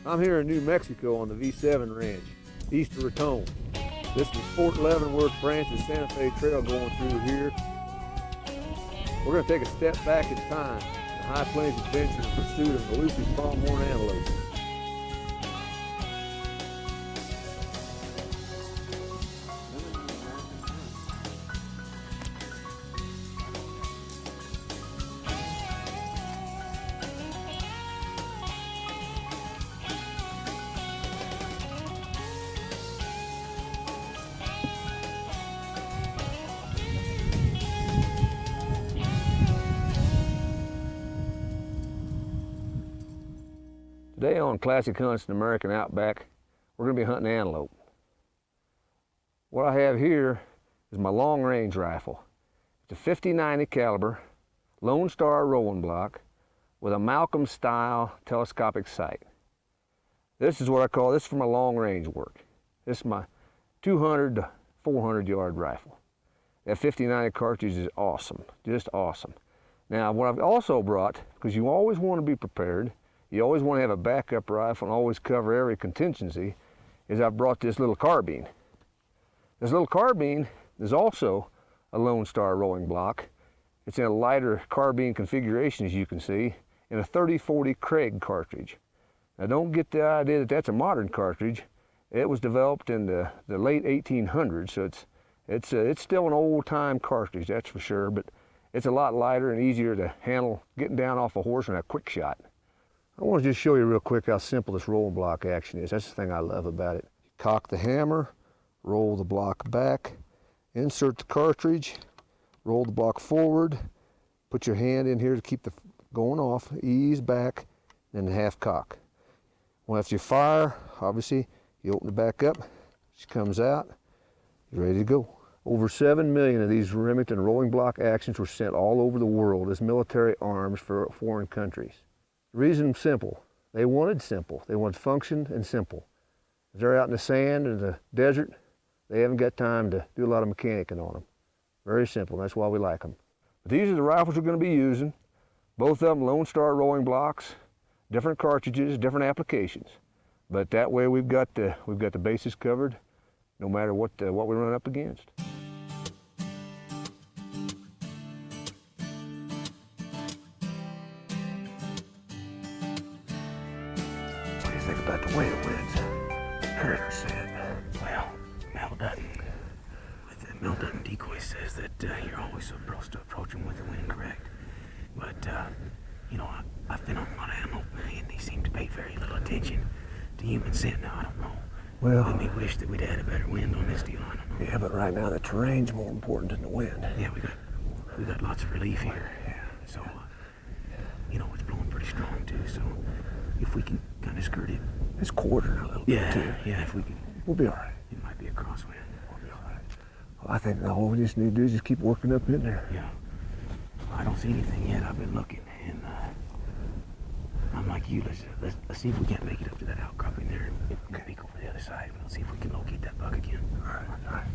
I'm here in New Mexico on the V7 Ranch, east of Raton. This is Fort Leavenworth branch of Santa Fe Trail going through here. We're going to take a step back in time, the high plains adventure in pursuit of elusive pronghorn antelope. Today on Classic Hunts in the American Outback, we're going to be hunting antelope. What I have here is my long range rifle. It's a 50-90 caliber Lone Star rolling block with a Malcolm style telescopic sight. This is what I call, this is for my long range work. This is my 200 to 400 yard rifle. That 50-90 cartridge is awesome, just awesome. Now what I've also brought, because you always want to be prepared, you always want to have a backup rifle and always cover every contingency, is I've brought this little carbine. This little carbine is also a Lone Star rolling block. It's in a lighter carbine configuration, as you can see, in a 30-40 Craig cartridge. Now don't get the idea that that's a modern cartridge. It was developed in the late 1800s, so it's still an old-time cartridge, that's for sure, but it's a lot lighter and easier to handle getting down off a horse in a quick shot. I want to just show you real quick how simple this rolling block action is. That's the thing I love about it. Cock the hammer, roll the block back, insert the cartridge, roll the block forward, put your hand in here to keep the going off, ease back, then half cock. Well, after you fire, obviously, you open it back up, she comes out, you're ready to go. Over 7 million of these Remington rolling block actions were sent all over the world as military arms for foreign countries. The reason simple. They wanted simple. They wanted function and simple. If they're out in the sand or the desert, they haven't got time to do a lot of mechanicking on them. Very simple. That's why we like them. But these are the rifles we're going to be using. Both of them Lone Star rolling blocks, different cartridges, different applications. But that way we've got the bases covered, no matter what we run up against. Think about the way the wind's hurt said. Well, Mel Dutton decoy says that you're always supposed to approach him with the wind correct. But, you know, I've been on a lot of antelope and they seem to pay very little attention to human scent. Now, I don't know. Well, we may wish that we'd had a better wind on this deal. I don't know. Yeah, but right now the terrain's more important than the wind. Yeah, we got lots of relief here. Yeah. So, you know, it's blowing pretty strong too. So, if we can kind of skirt it. It's quartering a little bit too. Yeah, if we can. We'll be all right. It might be a crosswind. We'll be all right. Well, I think all we just need to do is just keep working up in there. Yeah. I don't see anything yet. I've been looking, and I'm like you. Let's see if we can't make it up to that outcropping there and peek over the other side. Let's see if we can locate that buck again. All right. All right.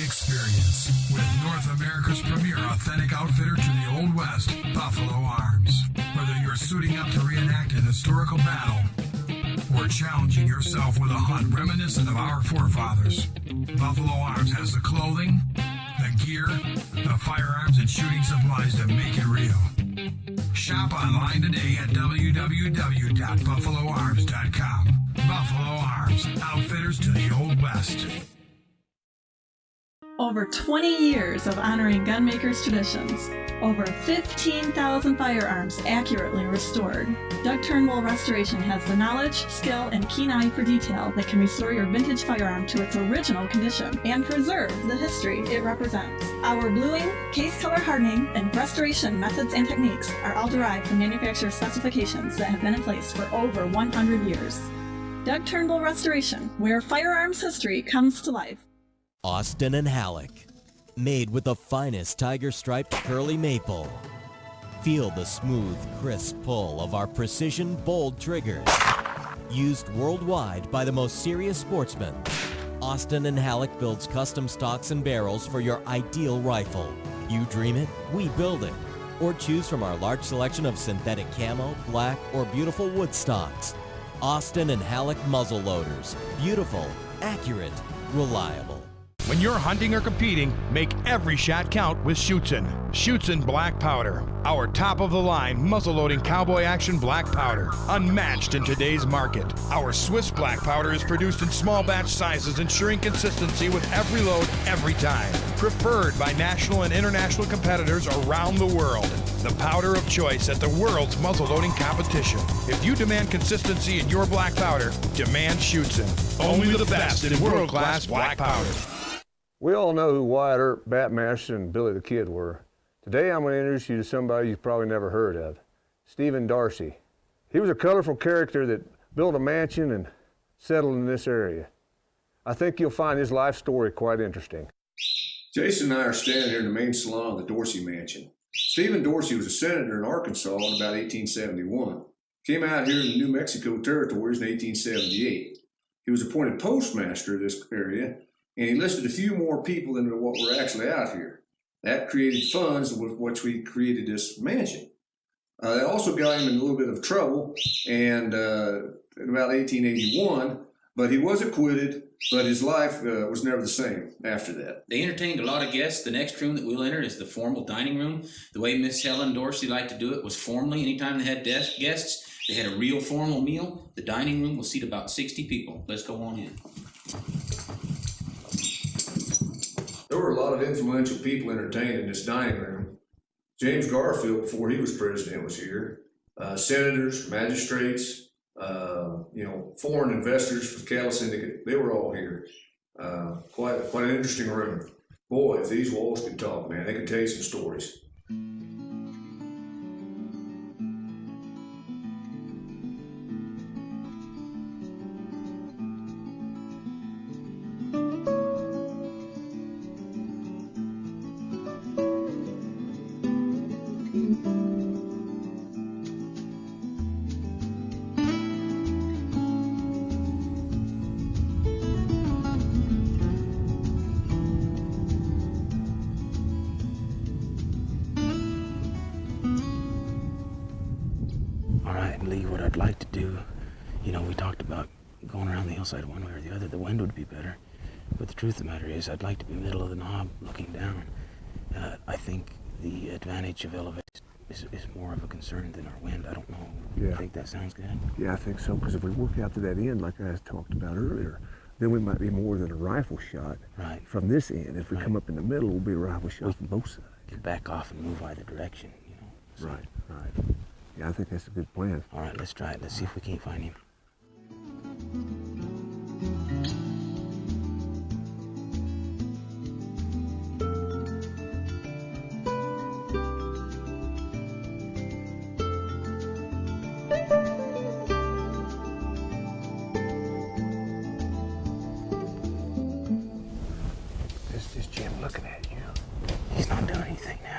Experience with North America's premier authentic outfitter to the Old West, Buffalo Arms. Whether you're suiting up to reenact an historical battle or challenging yourself with a hunt reminiscent of our forefathers, Buffalo Arms has the clothing, the gear, the firearms and shooting supplies to make it real. Shop online today at www.buffaloarms.com. Buffalo Arms, outfitters to the Old West. Over 20 years of honoring gunmakers' traditions. Over 15,000 firearms accurately restored. Doug Turnbull Restoration has the knowledge, skill, and keen eye for detail that can restore your vintage firearm to its original condition and preserve the history it represents. Our bluing, case color hardening, and restoration methods and techniques are all derived from manufacturer specifications that have been in place for over 100 years. Doug Turnbull Restoration, where firearms history comes to life. Austin and Halleck, made with the finest tiger-striped curly maple. Feel the smooth, crisp pull of our precision, bold triggers. Used worldwide by the most serious sportsmen, Austin and Halleck builds custom stocks and barrels for your ideal rifle. You dream it, we build it. Or choose from our large selection of synthetic camo, black, or beautiful wood stocks. Austin and Halleck muzzle loaders. Beautiful, accurate, reliable. When you're hunting or competing, make every shot count with Schutzen. Schutzen Black Powder. Our top-of-the-line muzzle-loading cowboy action black powder. Unmatched in today's market. Our Swiss Black Powder is produced in small batch sizes, ensuring consistency with every load, every time. Preferred by national and international competitors around the world. The powder of choice at the world's muzzle-loading competition. If you demand consistency in your black powder, demand Schutzen. Only the best in world-class black powder. We all know who Wyatt Earp, Batmaster, and Billy the Kid were. Today I'm going to introduce you to somebody you've probably never heard of, Stephen Dorsey. He was a colorful character that built a mansion and settled in this area. I think you'll find his life story quite interesting. Jason and I are standing here in the main salon of the Dorsey Mansion. Stephen Dorsey was a senator in Arkansas in about 1871. Came out here in the New Mexico territories in 1878. He was appointed postmaster of this area, and he listed a few more people than what were actually out here. That created funds with which we created this mansion. That also got him in a little bit of trouble, and in about 1881, but he was acquitted, but his life was never the same after that. They entertained a lot of guests. The next room that we'll enter is the formal dining room. The way Miss Helen Dorsey liked to do it was formally. Anytime they had guests, they had a real formal meal. The dining room will seat about 60 people. Let's go on in. There were a lot of influential people entertained in this dining room. James Garfield, before he was president, was here. Senators, magistrates, foreign investors for the cattle syndicate, they were all here. Quite an interesting room. Boy, if these walls could talk, man, they could tell you some stories. Lee, what I'd like to do, we talked about going around the hillside one way or the other. The wind would be better, but the truth of the matter is I'd like to be middle of the knob looking down. I think the advantage of elevation is more of a concern than our wind. I don't know. Yeah. You think that sounds good? Yeah, I think so, because if we work out to that end, like I talked about earlier, then we might be more than a rifle shot Right. from this end. If we Right. come up in the middle, we'll be a rifle shot from both sides. Could back off and move either direction, So, Right. Yeah, I think that's a good plan. All right, let's try it. Let's see if we can't find him. This is Jim looking at you. He's not doing anything now.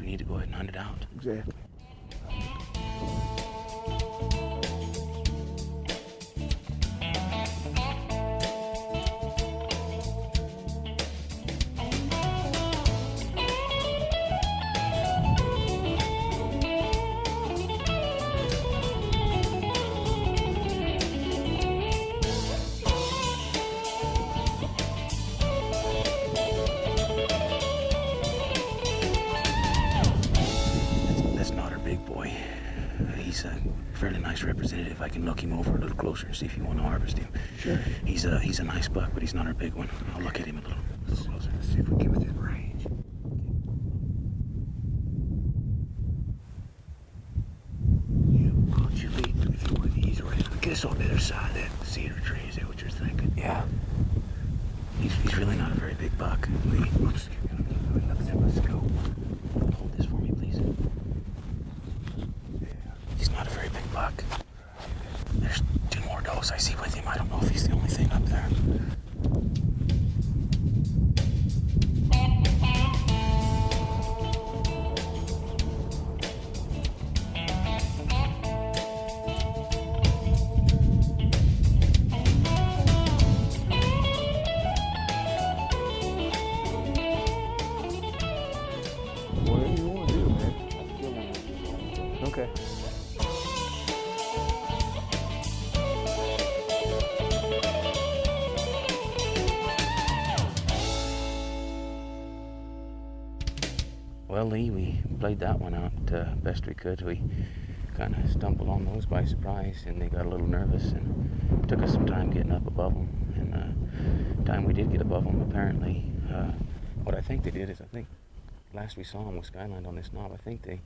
We need to go ahead and hunt it out. Exactly. representative. I can look him over a little closer and see if you want to harvest him. Sure. He's a nice buck, but he's not our big one. I'll look at him a little closer. Let's see if we get within range. Yeah, why don't you lead, if you would, ease around. I guess on the other side of that cedar tree. Is that what you're thinking? Yeah. He's really not a very big buck. Let's go. Hold this for me, please. Yeah. He's not a very big buck. There's 2 more does I see with him. I don't know if he's the only thing up there. Whatever you want to do, man. Okay. Well, Lee, we played that one out best we could. We kind of stumbled on those by surprise, and they got a little nervous, and it took us some time getting up above them. And time we did get above them, apparently, what I think they did is, I think last we saw them was skylined on this knob. I think they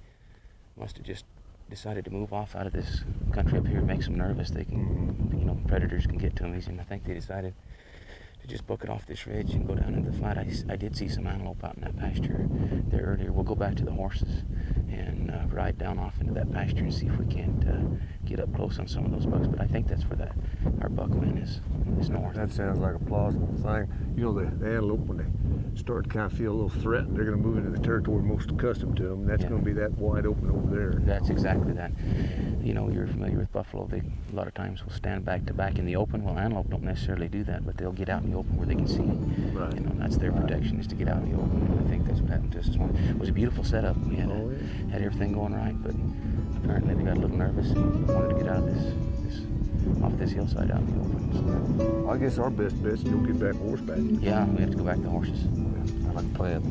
must have just decided to move off out of this country up here and make them nervous. They can, you know, predators can get to them easy, and I think they decided to just book it off this ridge and go down into the flat. I did see some antelope out in that pasture there earlier. We'll go back to the horses and ride down off into that pasture and see if we can't get up close on some of those bucks. But I think that's where our buck win is north. That sounds like a plausible thing. You know, the antelope, when they start to kind of feel a little threatened, they're going to move into the territory most accustomed to them. And that's going to be that wide open over there. That's exactly that. You know, you're familiar with buffalo. They a lot of times will stand back to back in the open. Well, antelope don't necessarily do that, but they'll get out in the open where they can see. Right. You know, that's their protection, is to get out in the open. And I think that's what happened to us this morning. It was a beautiful setup. We had had everything going right, but apparently they got a little nervous and wanted to get out of this off this hillside out in the open. So, I guess our best bet is to go get back horseback. yeah, we have to go back to the horses. I like the plan.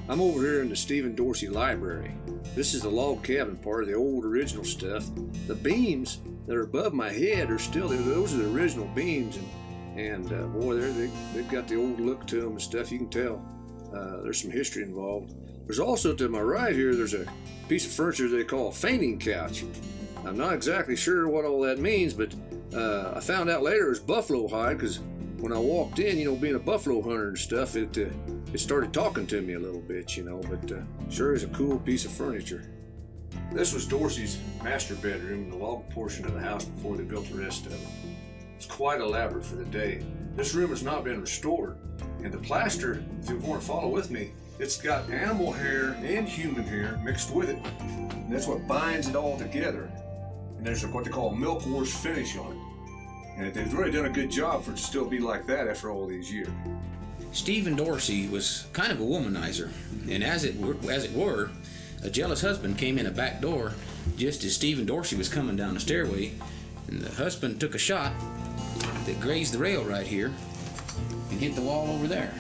I'm over here in the Stephen Dorsey Library. This is the log cabin part of the old original stuff. The beams that are above my head are still there. Those are the original beams, and boy, they've got the old look to them and stuff. You can tell there's some history involved. There's also to my right here, there's a piece of furniture they call a fainting couch. I'm not exactly sure what all that means, but I found out later it was buffalo hide, because when I walked in, you know, being a buffalo hunter and stuff, it started talking to me a little bit, you know, but sure is a cool piece of furniture. This was Dorsey's master bedroom, the log portion of the house before they built the rest of it. It's quite elaborate for the day. This room has not been restored, and the plaster, if you want to follow with me, it's got animal hair and human hair mixed with it. And that's what binds it all together. And there's what they call a milk wash finish on it. And they've really done a good job for it to still be like that after all these years. Stephen Dorsey was kind of a womanizer, and as it were, a jealous husband came in a back door just as Stephen Dorsey was coming down the stairway, and the husband took a shot that grazed the rail right here and hit the wall over there.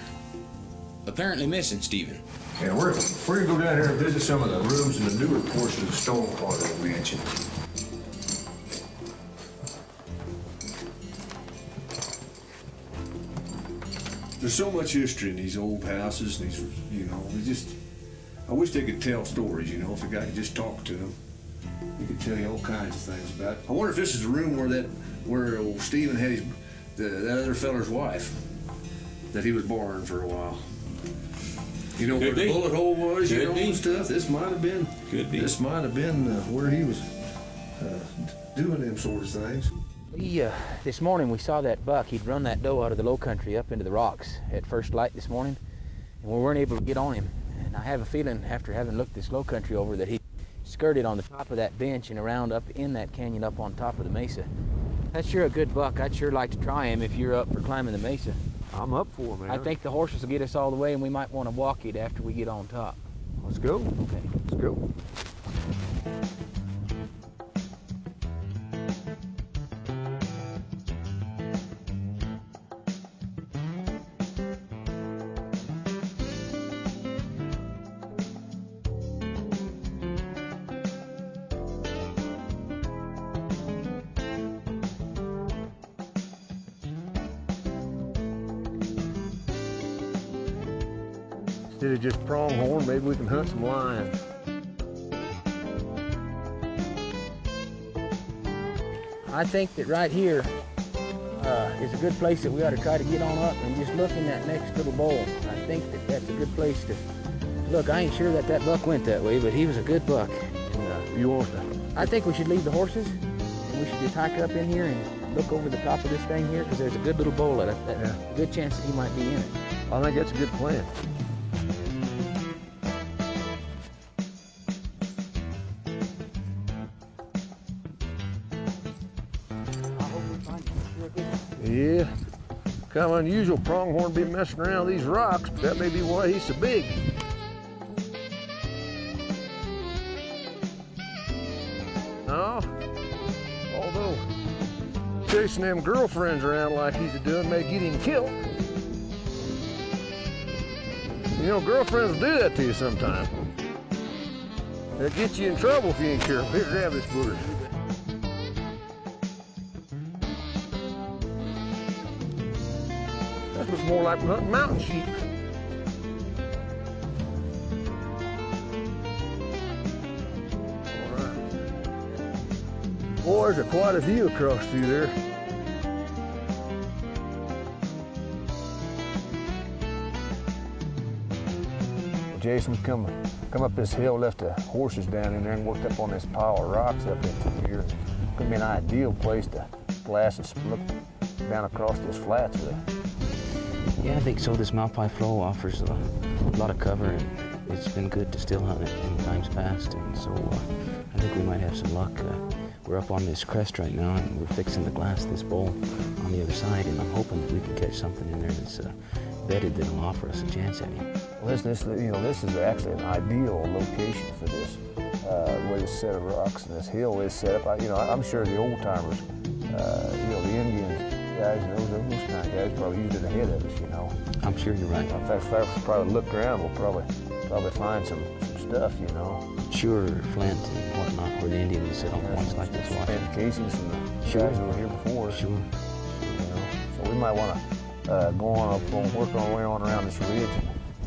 Apparently missing Stephen. Yeah, we're gonna go down here and visit some of the rooms in the newer portion of the stone part of the mansion. There's so much history in these old houses, these, you know, I wish they could tell stories, you know, if a guy could just talk to them. He could tell you all kinds of things about it. I wonder if this is the room where old Stephen had that other feller's wife that he was borrowing for a while. You know, where the bullet hole was, you know, and stuff. This might have been. Could be. This might have been where he was doing them sort of things. This morning we saw that buck. He'd run that doe out of the low country up into the rocks at first light this morning, and we weren't able to get on him. And I have a feeling, after having looked this low country over, that he skirted on the top of that bench and around up in that canyon up on top of the mesa. That's sure a good buck. I'd sure like to try him if you're up for climbing the mesa. I'm up for it, man. I think the horses will get us all the way, and we might want to walk it after we get on top. Let's go. Okay. Let's go. Instead of just pronghorn, maybe we can hunt some lion. I think that right here is a good place that we ought to try to get on up and just look in that next little bowl. I think that that's a good place to look. I ain't sure that that buck went that way, but he was a good buck. And, You want to? I think we should leave the horses and we should just hike up in here and look over the top of this thing here because there's a good little bowl at it. Yeah. A good chance that he might be in it. I think that's a good plan. Yeah, kind of unusual pronghorn be messing around these rocks, but that may be why he's so big. No, although chasing them girlfriends around like he's doing may get him killed. You know, girlfriends will do that to you sometimes. They'll get you in trouble if you ain't careful. Here, grab this booger. That looks more like hunting mountain sheep. All right. Boy, there's quite a view across through there. Well, Jason, come up this hill, left the horses down in there and worked up on this pile of rocks up into here. Could be an ideal place to glass and look down across this flats there. Yeah, I think so. This Malpai flow offers a lot of cover, and it's been good to still hunt it in times past, and so I think we might have some luck. We're up on this crest right now, and we're fixing to glass this bowl on the other side, and I'm hoping that we can catch something in there that's bedded that'll offer us a chance at him. Well, this is actually an ideal location for this, where this set of rocks and this hill is set up. I'm sure the old timers, the Indians, guys, and those kind of guys probably used it ahead of us, you know. I'm sure you're right. In fact, if I probably look around, we'll probably find some stuff, you know. Sure, flint and whatnot, where the Indians would sit on points like this watching. And casings from the guys who were here before. Sure. You know, so we might want to go on up and work our way on around this ridge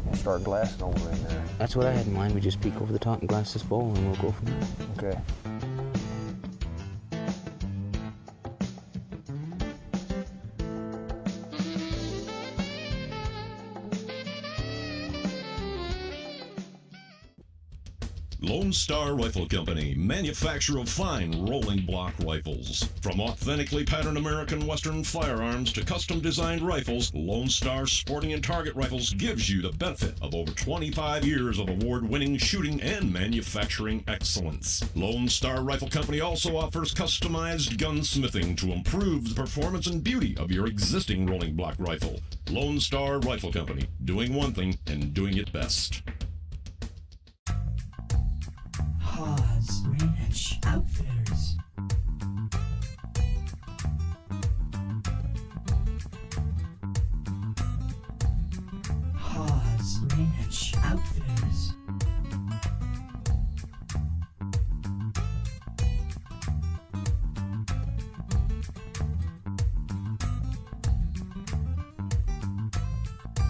and start glassing over in there. That's what I had in mind. We just peek over the top and glass this bowl, and we'll go from there. Okay. Lone Star Rifle Company, manufacturer of fine rolling block rifles. From authentically patterned American Western firearms to custom designed rifles, Lone Star Sporting and Target Rifles gives you the benefit of over 25 years of award-winning shooting and manufacturing excellence. Lone Star Rifle Company also offers customized gunsmithing to improve the performance and beauty of your existing rolling block rifle. Lone Star Rifle Company, doing one thing and doing it best. Hawes Ranch Outfitters. Hawes Ranch Outfitters.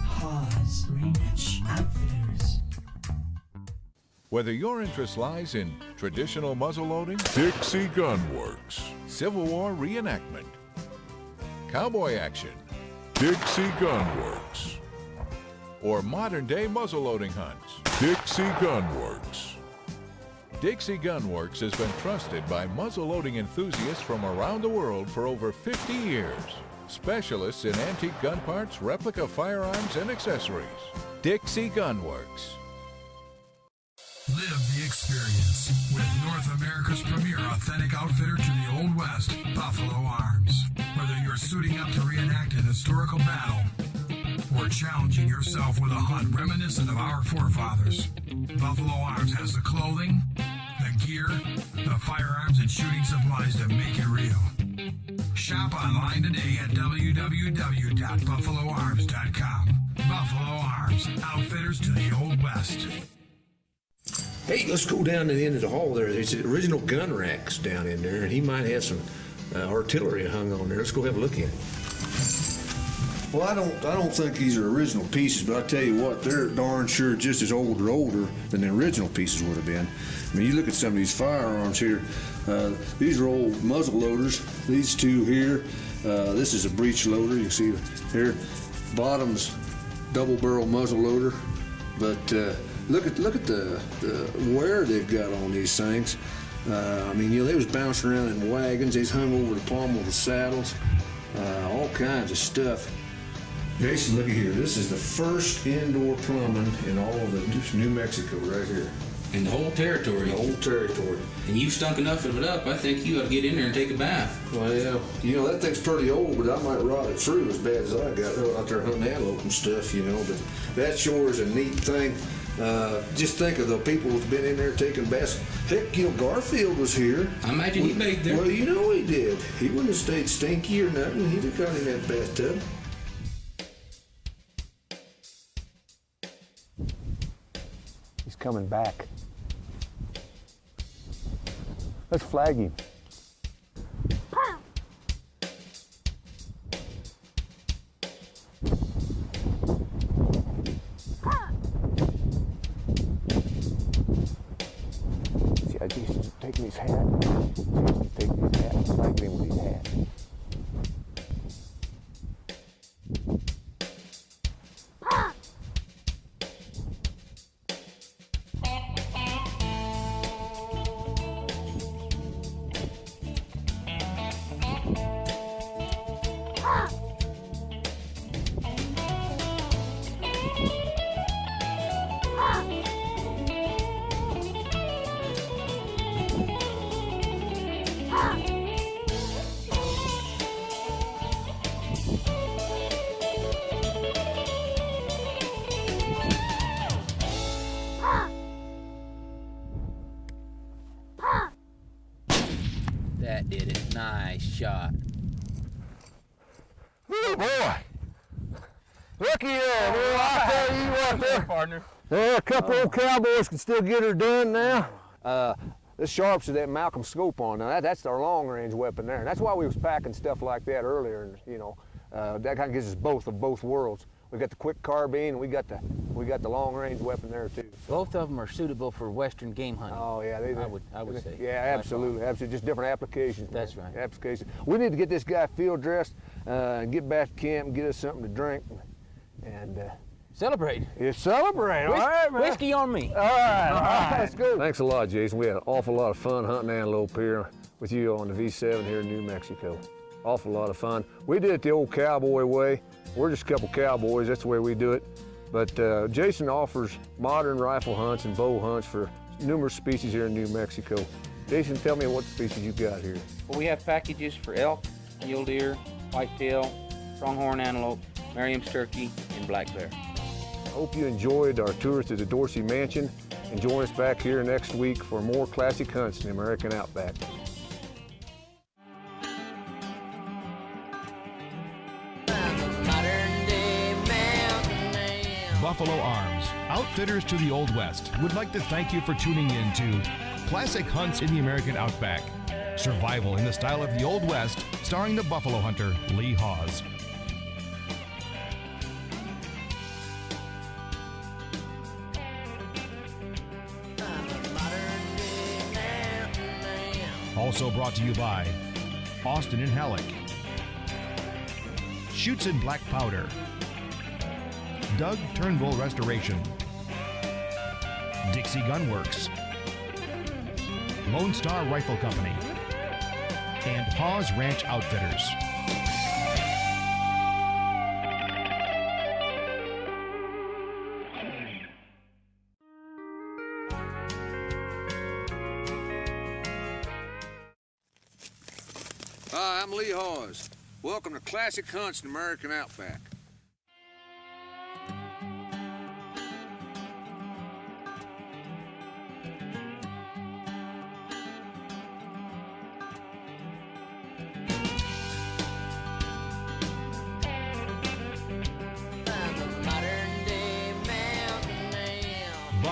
Hawes Ranch Outfitters. Whether your interest lies in traditional muzzleloading, Dixie Gun Works, Civil War reenactment, cowboy action, Dixie Gun Works, or modern-day muzzleloading hunts, Dixie Gun Works. Dixie Gun Works has been trusted by muzzleloading enthusiasts from around the world for over 50 years. Specialists in antique gun parts, replica firearms, and accessories. Dixie Gun Works. Live the experience with North America's premier authentic outfitter to the Old West, Buffalo Arms. Whether you're suiting up to reenact an historical battle or challenging yourself with a hunt reminiscent of our forefathers, Buffalo Arms has the clothing, the gear, the firearms, and shooting supplies to make it real. Shop online today at www.buffaloarms.com. Buffalo Arms, outfitters to the Old West. Hey, let's go down to the end of the hall there. There's original gun racks down in there, and he might have some artillery hung on there. Let's go have a look at it. Well, I don't think these are original pieces, but I tell you what, they're darn sure just as old or older than the original pieces would have been. I mean, you look at some of these firearms here. These are old muzzle loaders. These two here, this is a breech loader. You can see here, bottom's double barrel muzzle loader. But look at the wear they've got on these things. I mean, you know, they was bouncing around in wagons. They was hung over the pommel of the saddles. All kinds of stuff. Jason, look at here. This is the first indoor plumbing in all of the New Mexico right here. In the whole territory. The whole territory. And you've stunk enough of it up, I think you ought to get in there and take a bath. Well, you know, that thing's pretty old, but I might rot it through as bad as I got out there hunting antelope and stuff, you know. But that sure is a neat thing. Just think of the people who've been in there taking baths. Heck, you know, Garfield was here. I imagine he bathed there. Well, you know he did. He wouldn't have stayed stinky or nothing. He'd have got in that bathtub. He's coming back. Let's flag him. See, I think he's taking his hat. Jason's taking his hat and flagging him with his hat. That did it. Nice shot. Oh, boy. Looky there, boy. I tell you what, there, partner. Yeah, a couple old cowboys can still get her done now. This sharps is that Malcolm scope on. Now that's our long-range weapon there. And that's why we was packing stuff like that earlier. And you know, that kind of gives us both of both worlds. We got the quick carbine, and we got the long-range weapon there too. Both of them are suitable for western game hunting. Oh yeah, I would say. Yeah, absolutely, absolutely. Just different applications. That's man. right. Applications. We need to get this guy field dressed and get back to camp and get us something to drink and celebrate. Yeah, celebrate. All right, man. Whiskey on me. All right, that's good. Thanks a lot, Jason. We had an awful lot of fun hunting antelope here with you on the V7 here in New Mexico. Awful lot of fun. We did it the old cowboy way. We're just a couple cowboys, that's the way we do it. But Jason offers modern rifle hunts and bow hunts for numerous species here in New Mexico. Jason, tell me what species you got here. Well, we have packages for elk, mule deer, whitetail, pronghorn antelope, Merriam's turkey, and black bear. I hope you enjoyed our tour to the Dorsey Mansion and join us back here next week for more classic hunts in the American Outback. Buffalo Arms, outfitters to the Old West, would like to thank you for tuning in to Classic Hunts in the American Outback. Survival in the style of the Old West, starring the buffalo hunter, Lee Hawes. Also brought to you by Austin and Halleck, Shoots and Black Powder, Doug Turnbull Restoration, Dixie Gunworks, Lone Star Rifle Company, and Hawes Ranch Outfitters. Hi, I'm Lee Hawes. Welcome to Classic Hunts in the American Outback.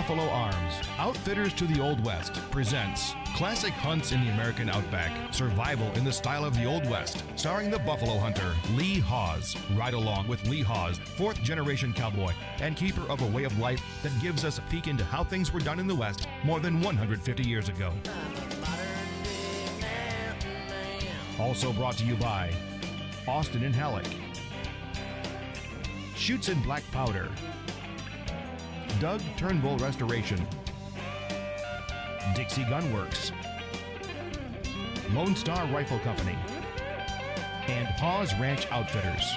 Buffalo Arms, Outfitters to the Old West presents Classic Hunts in the American Outback, Survival in the Style of the Old West, starring the Buffalo Hunter, Lee Hawes. Ride along with Lee Hawes, fourth-generation cowboy and keeper of a way of life that gives us a peek into how things were done in the West more than 150 years ago. Also brought to you by Austin and Halleck, Shoots and Black Powder, Doug Turnbull Restoration, Dixie Gun Works, Lone Star Rifle Company, and Hawes Ranch Outfitters.